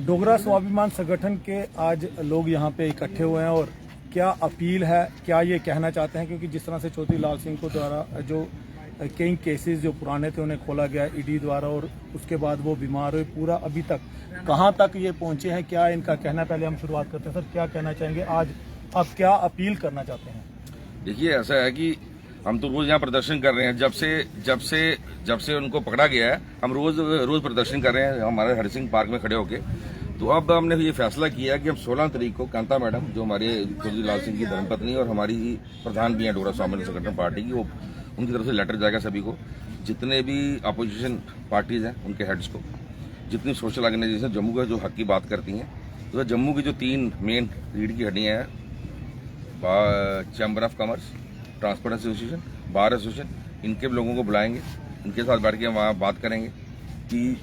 डोगरा स्वाभिमान संगठन के आज लोग यहाँ पे इकट्ठे हुए हैं और क्या अपील है, क्या ये कहना चाहते हैं? क्योंकि जिस तरह से चौधरी लाल सिंह को द्वारा जो कई केसेस जो पुराने थे उन्हें खोला गया ईडी द्वारा और उसके बाद वो बीमार हुए, पूरा अभी तक कहाँ तक ये पहुँचे हैं, क्या इनका कहना? पहले हम शुरुआत करते हैं सर, क्या कहना चाहेंगे आज, आप क्या अपील करना चाहते हैं? देखिए, ऐसा है कि हम तो रोज यहाँ प्रदर्शन कर रहे हैं। जब से उनको पकड़ा गया है हम रोज प्रदर्शन कर रहे हैं हमारे हरि सिंह पार्क में खड़े होके। तो अब हमने ये फैसला किया कि हम 16 तारीख को कांता मैडम, जो हमारे चौधरी लाल सिंह की धर्मपत्नी और हमारी प्रधान भी हैं डोगरा स्वाभिमान संगठन पार्टी की, वो उनकी तरफ से लेटर जाएगा सभी को, जितने भी अपोजिशन पार्टीज हैं उनके हेड्स को, जितनी सोशल ऑर्गेनाइजेशन जम्मू का जो हक की बात करती हैं। तो जम्मू की जो 3 मेन रीढ़ की हड्डियाँ हैं, chamber of commerce, transport association, bar association, इनके लोगों को बुलाएंगे, इनके साथ बैठ के वहाँ बात करेंगे कि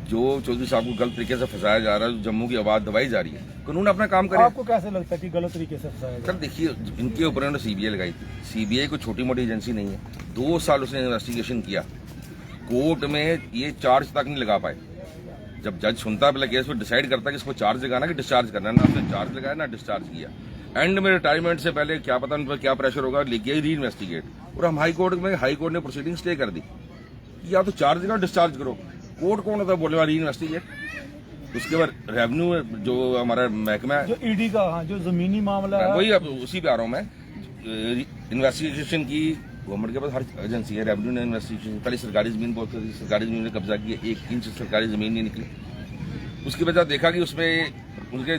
जो चौधरी साहब को गलत तरीके से फंसाया जा रहा है, जो जम्मू की आवाज दबाई जा रही है, कानून अपना काम करे। आपको कैसे लगता है कि गलत तरीके से फंसाया? सर देखिए, इनके ऊपर उन्होंने सीबीआई लगाई थी। सीबीआई कोई छोटी मोटी एजेंसी नहीं है। 2 साल उसने इन्वेस्टिगेशन किया, कोर्ट में ये चार्ज तक नहीं लगा पाए। जब जज सुनता है पहले केस, फिर डिसाइड करता है कि इसको चार्ज लगाना कि डिस्चार्ज करना है, ना उसने चार्ज लगाया ना डिस्चार्ज किया। एंड में रिटायरमेंट से पहले क्या पता उन पर क्या प्रेशर होगा, लेके री इन्वेस्टिगेट। और हम हाई कोर्ट ने प्रोसीडिंग स्टे कर दी, या तो चार्ज करो डिस्चार्ज करो। कोर्ट कौन होता है बोले री इन्वेस्टिगेट? उसके बाद रेवेन्यू जो हमारा महकमा है, जो ईडी का, हाँ, जो जमीनी मामला है, वही अब उसी पे आ रहा हूँ मैं। इन्वेस्टिगेशन की गवर्नमेंट के पास हर एजेंसी है, रेवेन्यू ने इन्वेस्टिगेशन, पहले सरकारी जमीन बोलते थे, सरकारी जमीन ने कब्जा किया, 1 इंच सरकारी जमीन नहीं निकली। उसके बाद देखा कि उसमें उनके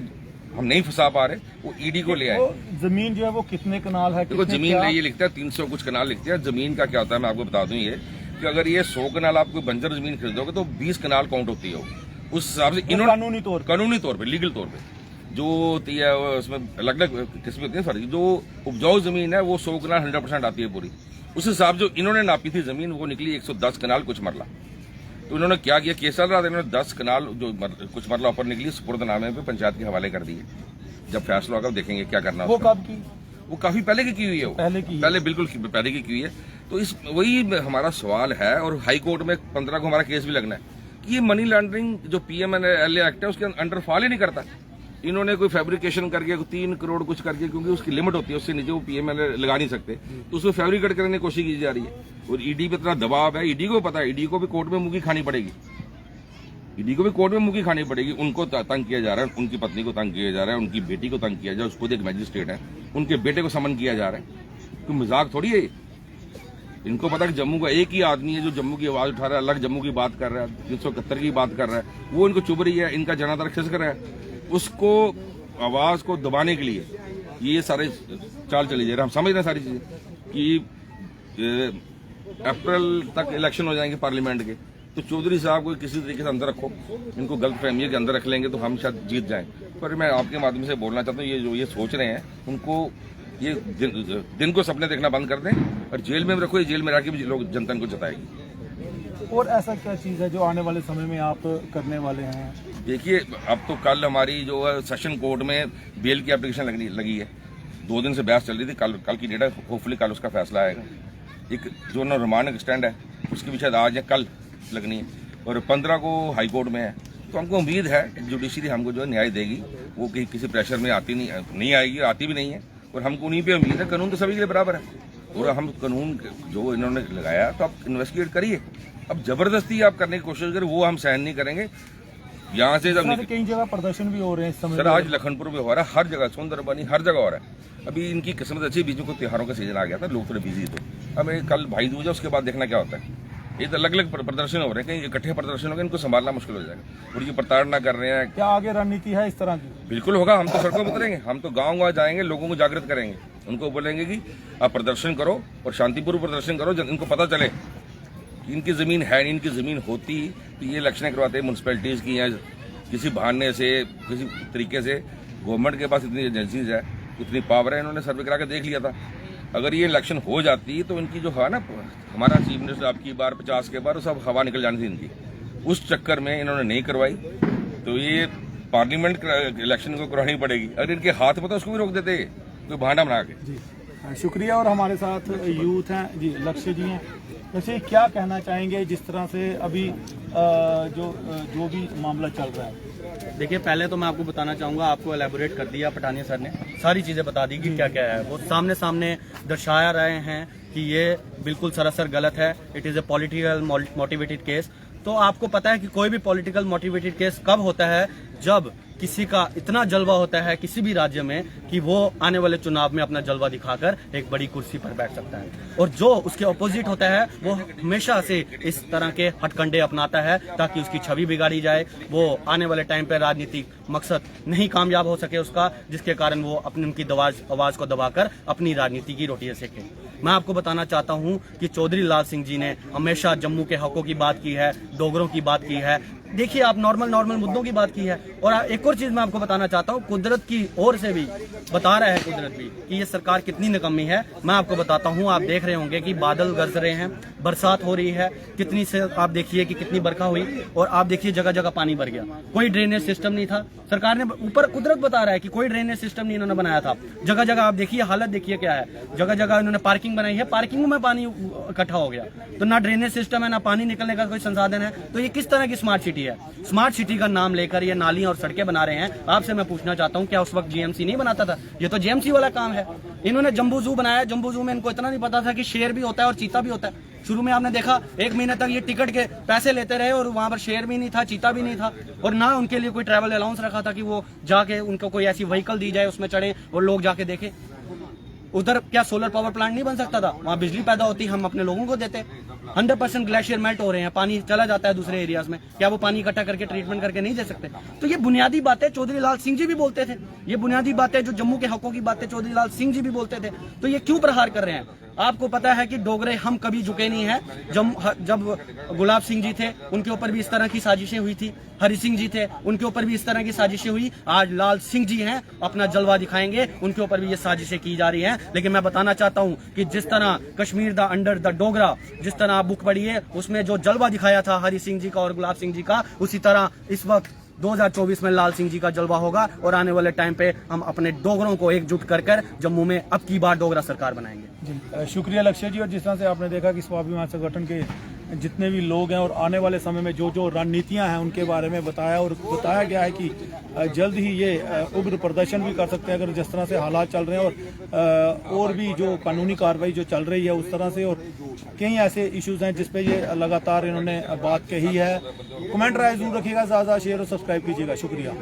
हम नहीं फंसा पा रहे, वो ईडी को ले आए। जमीन जो है वो कितने कनाल है? देखो, जमीन ये लिखता है 300 कुछ कनाल लिखते हैं। जमीन का क्या होता है मैं आपको बता दूं, ये कि अगर ये 100 कनाल आप कोई बंजर जमीन खरीदोगे तो 20 कनाल काउंट होती है। उस हिसाब से इन्होंने कानूनी तौर पे लीगल तौर पे जो होती है उसमें अलग अलग किस्में होती है सारी। जो उपजाऊ जमीन है वो 100 कनाल 100% आती है पूरी। उस हिसाब जो इन्होंने नापी थी जमीन, वो निकली 110 कनाल कुछ मरला। तो इन्होंने क्या किया, केस चल रहा था, इन्होंने 10 कनाल जो कुछ मरला ऊपर निकली, सुपुर्दनामे पे पंचायत के हवाले कर दिए। जब फैसला होगा देखेंगे क्या करना। वो कब की? वो काफी पहले की हुई है। वो पहले बिल्कुल पहले की हुई है। तो इस वही हमारा सवाल है, और हाई कोर्ट में 15 को हमारा केस भी लगना है कि ये मनी लॉन्ड्रिंग जो PMLA एक्ट है उसके अंडर फॉल ही नहीं करता। इन्होंने कोई फैब्रिकेशन करके 3 करोड़ कुछ करके, क्योंकि उसकी लिमिट होती है, उससे नीचे वो PMLA लगा नहीं सकते, तो उसको फैब्रिकेट करने की कोशिश की जा रही है। और ईडी पे इतना दबाव है, ईडी को पता है, ईडी को भी कोर्ट में मुंगी खानी पड़ेगी, ईडी को भी कोर्ट में मुंगी खानी पड़ेगी। उनको तंग किया जा रहा है, उनकी पत्नी को तंग किया जा रहा है, उनकी बेटी को तंग किया जा रहा है, उसको एक मैजिस्ट्रेट है, उनके बेटे को समन किया जा रहा है। तो मजाक थोड़ी है। इनको पता है कि जम्मू का एक ही आदमी है जो जम्मू की आवाज उठा रहा है, अलग जम्मू की बात कर रहा है, 371 की बात कर रहा है, वो इनको चुभ रही है, इनका जनाधार खिसक रहा है। उसको आवाज को दबाने के लिए ये सारे चाल चली जा रहे हैं। हम समझ रहे हैं सारी चीजें कि अप्रैल तक इलेक्शन हो जाएंगे पार्लियामेंट के, तो चौधरी साहब को किसी तरीके से अंदर रखो, इनको गलत फहमी के अंदर रख लेंगे तो हम शायद जीत जाएं। पर मैं आपके माध्यम से बोलना चाहता हूँ, ये जो ये सोच रहे हैं उनको ये दिन को सपने देखना बंद कर दें और जेल में रखो। ये जेल में रह के भी लोग जनता को जताएगी। और ऐसा क्या चीज है जो आने वाले समय में आप करने वाले हैं? देखिए, अब तो कल हमारी जो है सेशन कोर्ट में बेल की एप्लीकेशन लगी है। 2 दिन से बहस चल रही थी, कल की डेट है, होपफुली कल उसका फैसला आएगा। एक जो रिमांड स्टैंड है उसकी भी शायद आज या कल लगनी है, और 15 को हाई कोर्ट में है। तो हमको उम्मीद है जुडिशरी हमको जो न्याय देगी, वो किसी प्रेशर में आती नहीं आएगी, आती भी नहीं है। और हमको उन्हीं पे उम्मीद है। कानून तो सभी के लिए बराबर है, और हम कानून जो इन्होंने लगाया तो आप इन्वेस्टिगेट करिए। अब जबरदस्ती आप करने की कोशिश करें, वो हम सहन नहीं करेंगे। यहाँ से जब कई जगह प्रदर्शन भी हो रहे हैं इस समय, सर आज लखनपुर में हो रहा है, हर जगह सुंदरबनी हर जगह हो रहा है। अभी इनकी किस्मत अच्छी, बीच में कोई त्योहारों का सीजन आ गया था, लोग थोड़े बिजी थे। अब कल भाई दूज है, उसके बाद देखना क्या होता है। ये तो अलग अलग प्रदर्शन हो रहे हैं, कहीं इकट्ठे प्रदर्शन हो गए, इनको संभालना मुश्किल हो जाएगा। और ये प्रताड़ना कर रहे हैं। क्या आगे रणनीति है इस तरह की? बिल्कुल होगा। हम तो सड़कों पर उतरेंगे, हम तो गाँव जाएंगे, लोगों को जागृत करेंगे, उनको बोलेंगे कि आप प्रदर्शन करो और शांतिपूर्वक प्रदर्शन करो। इनको पता चले कि इनकी जमीन है नहीं, इनकी जमीन होती तो ये इलेक्शन करवाते म्यूनसिपैलिटीज की, या किसी बहाने से किसी तरीके से। गवर्नमेंट के पास इतनी एजेंसीज है, इतनी पावर है, इन्होंने सर्वे करा के देख लिया था। अगर ये इलेक्शन हो जाती तो इनकी जो है ना, हमारा चीफ मिनिस्टर आपकी बार 50 के बार सब हवा निकल जानी थी इनकी। उस चक्कर में इन्होंने नहीं करवाई, तो ये पार्लियामेंट इलेक्शन को करवानी पड़ेगी। अगर इनके हाथ में तो उसको भी रोक देते कोई बहाना बना के। शुक्रिया। और हमारे साथ यूथ हैं जी, लक्ष्य जी हैं। लक्ष्य, क्या कहना चाहेंगे जिस तरह से अभी जो भी मामला चल रहा है? देखिए, पहले तो मैं आपको बताना चाहूँगा, आपको एलेबोरेट कर दिया पठानिया सर ने, सारी चीज़ें बता दी कि क्या क्या है। वो सामने सामने दर्शाया रहे हैं कि ये बिल्कुल सरासर गलत है। It is a political motivated case. तो आपको पता है कि कोई भी पॉलिटिकल मोटिवेटेड केस कब होता है, जब किसी का इतना जलवा होता है किसी भी राज्य में कि वो आने वाले चुनाव में अपना जलवा दिखाकर एक बड़ी कुर्सी पर बैठ सकता है। और जो उसके ऑपोजिट होता है वो हमेशा से इस तरह के हथकंडे अपनाता है ताकि उसकी छवि बिगाड़ी जाए, वो आने वाले टाइम पे राजनीतिक मकसद नहीं कामयाब हो सके उसका, जिसके कारण वो अपनी उनकी आवाज को दबाकर अपनी राजनीति की रोटियां सेके। मैं आपको बताना चाहता हूं कि चौधरी लाल सिंह जी ने हमेशा जम्मू के हकों की बात की है, डोगरों की बात की है। देखिए, आप नॉर्मल मुद्दों की बात की है। और एक और चीज मैं आपको बताना चाहता हूँ, कुदरत की ओर से भी बता रहा है कुदरत भी कि ये सरकार कितनी निकम्मी है। मैं आपको बताता हूँ, आप देख रहे होंगे कि बादल गरज रहे हैं, बरसात हो रही है, कितनी से आप देखिए कि कितनी बरखा हुई, और आप देखिए जगह जगह पानी भर गया। कोई ड्रेनेज सिस्टम नहीं था। सरकार ने ऊपर कुदरत बता रहा है कि कोई ड्रेनेज सिस्टम नहीं इन्होंने बनाया था। जगह जगह आप देखिए हालत देखिए क्या है, जगह जगह इन्होंने पार्किंग बनाई है, पार्किंग में पानी इकट्ठा हो गया। तो ना ड्रेनेज सिस्टम है, ना पानी निकलने का कोई संसाधन है। तो ये किस तरह की स्मार्ट सिटी है? स्मार्ट सिटी का नाम लेकर ये नालियां और सड़कें बना रहे हैं। आपसे मैं पूछना चाहता हूं, क्या उस वक्त जीएमसी नहीं बनाता था? ये तो जीएमसी वाला काम है। इन्होंने जम्बू जू बनाया, जम्बू जू में इनको इतना नहीं पता था कि शेर भी होता है और चीता भी होता है। शुरू में आपने देखा 1 महीने तक ये टिकट के पैसे लेते रहे और वहां पर शेर भी नहीं था, चीता भी नहीं था, और ना उनके लिए कोई ट्रैवल अलाउंस रखा था कि वो जाके उनको कोई ऐसी व्हीकल दी जाए उसमें चढ़े और लोग जाके देखें। उधर क्या सोलर पावर प्लांट नहीं बन सकता था? वहां बिजली पैदा होती, हम अपने लोगों को देते। 100% ग्लेशियर मेल्ट हो रहे हैं, पानी चला जाता है दूसरे एरियाज में, क्या वो पानी इकट्ठा करके ट्रीटमेंट करके नहीं दे सकते? तो ये बुनियादी बातें चौधरी लाल सिंह जी भी बोलते थे। ये बुनियादी बातें जो जम्मू के हकों की बातें चौधरी लाल सिंह जी भी बोलते थे। तो ये क्यों प्रहार कर रहे हैं? आपको पता है कि डोगरे हम कभी झुके नहीं हैं। जब गुलाब सिंह जी थे उनके ऊपर भी इस तरह की साजिशें हुई थी, हरि सिंह जी थे उनके ऊपर भी इस तरह की साजिशें हुई। आज लाल सिंह जी हैं, अपना जलवा दिखाएंगे, उनके ऊपर भी ये साजिशें की जा रही हैं। लेकिन मैं बताना चाहता हूं कि जिस तरह Kashmir the under the Dogra, जिस तरह आप बुक पढ़ी है, उसमें जो जलवा दिखाया था हरि सिंह जी का और गुलाब सिंह जी का, उसी तरह इस वक्त 2024 में लाल सिंह जी का जलवा होगा। और आने वाले टाइम पे हम अपने डोगरों को एकजुट कर जम्मू में अब की बार डोगरा सरकार बनाएंगे। जी, शुक्रिया लक्ष्य जी। और जिस तरह से आपने देखा कि स्वाभिमान संगठन के जितने भी लोग हैं और आने वाले समय में जो जो रणनीतियां हैं उनके बारे में बताया, और बताया गया है कि जल्द ही ये उग्र प्रदर्शन भी कर सकते हैं अगर जिस तरह से हालात चल रहे हैं, और भी जो कानूनी कार्रवाई जो चल रही है उस तरह से, और कई ऐसे इश्यूज हैं जिस पे ये लगातार इन्होंने बात कही है। कमेंट राय जरूर रखिएगा, ज़्यादा शेयर और सब्सक्राइब कीजिएगा। शुक्रिया।